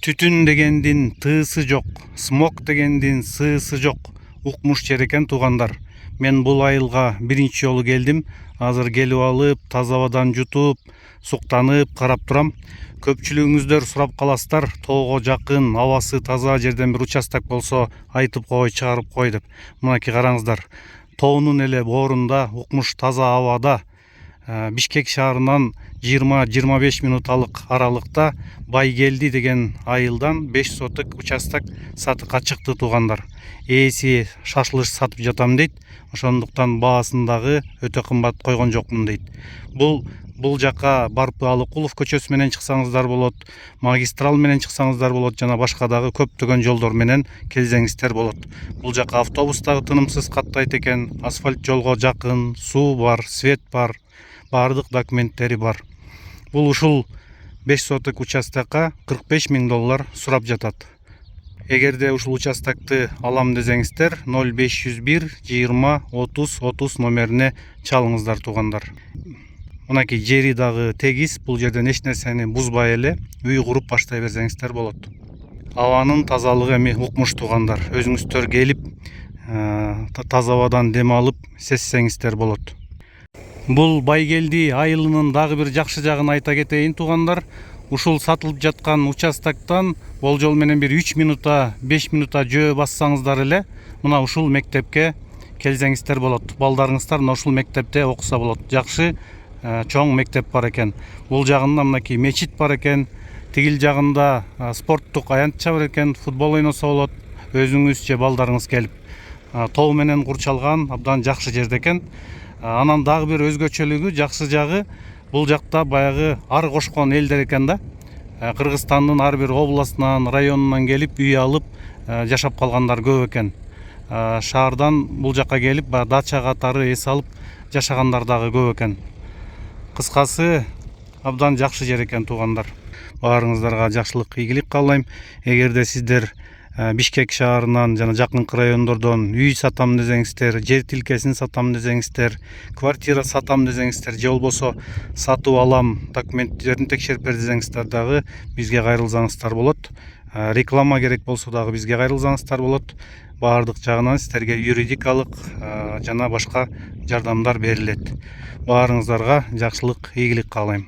Түтүн дегендин тыысы жок, смог дегендин сыысы жок. Укмуш жер экен туугандар. Мен бул айылга биринчи жолу келдим. Азыр келип алып, таза абадан жутуп, суктанып карап турам. Көпчүлүгүңүздөр сурап каласыздар, тоого жакын, абасы таза жерден бир участок болсо айтып кой, чыгарып кой деп. Мынакей караңыздар. Тоонун эле боорунда, укмуш таза абада, Бишкек шаарынан 20-25 минуталык аралыкта Байгелди деген айылдан 5 соток участок сатыкка чыкты туугандар. Ээси шашылыш сатып жатам дейт. Ошондуктан баасын дагы өтө кымбат койгон жокмун дейт. Бул жака Барпы Алыкулов көчөсү менен чыксаңыздар болот, магистрал менен чыксаңыздар болот, жана башка дагы көптөгөн жолдор менен келсеңиздер болот. Бул жака автобус дагы тынымсыз каттайт экен, асфальт жолго жакын, суу бар, свет бар, баардык документтери бар. Бул ушул 5 соток участокка $45,000 сурап жатат. Эгерде ушул участокты алам десеңиздер 0501 20 30 30 номерине чалыңыздар туугандар. Мынакей жери дагы тегиз, бул жерден эч нерсени бузбай эле үй куруп баштай берсеңиздер болот. Абанын тазалыгы эми укмуш туугандар. Өзүңүздөр келип таза абадан дем алып сезсеңиздер болот. Бул Байгелди айылынын дагы бир жакшы жагын айта кетейин туугандар. Ушул сатылып жаткан участоктон болжол менен бир 3 минута, 5 минута жөө бассаңыздар эле мына ушул мектепке келсеңиздер болот. Балдарыңыздар мына ушул мектепте окуса болот. Жакшы чоң мектеп бар экен. Бул жагында мынакей мечит бар экен. Тигил жагында спорттук аянтча бар экен. Футбол ойносо болот. Өзүңүз же балдарыңыз келип. Тоо менен курчалган абдан жакшы жерде экен. Анан дагы бир өзгөчөлүгү, жакшы жагы, бул жакта баягы ар кошкон элдер экен да. Кыргызстандын ар бир областынан, районунан келип үй алып жашап калгандар көп экен. Шаардан бул жакка келип дача катары эс алып жашагандар дагы көп экен. Кыскасы абдан жакшы жер экен туугандар. Баарыңыздарга жакшылык, ийгилик каалайм. Эгерде сиздер Бишкек шаарынан жана жакынкы райондордон үй сатам десеңиздер, жер тилкесин сатам десеңиздер, квартира сатам десеңиздер, же болбосо сатып алам, документтерин текшерип бер десеңиздер дагы бизге кайрылсаңыздар болот. Реклама керек болсо дагы бизге кайрылсаңыздар болот. Баардык жагынан сиздерге юридикалык жана башка жардамдар берилет. Баарыңыздарга жакшылык, ийгилик каалайм.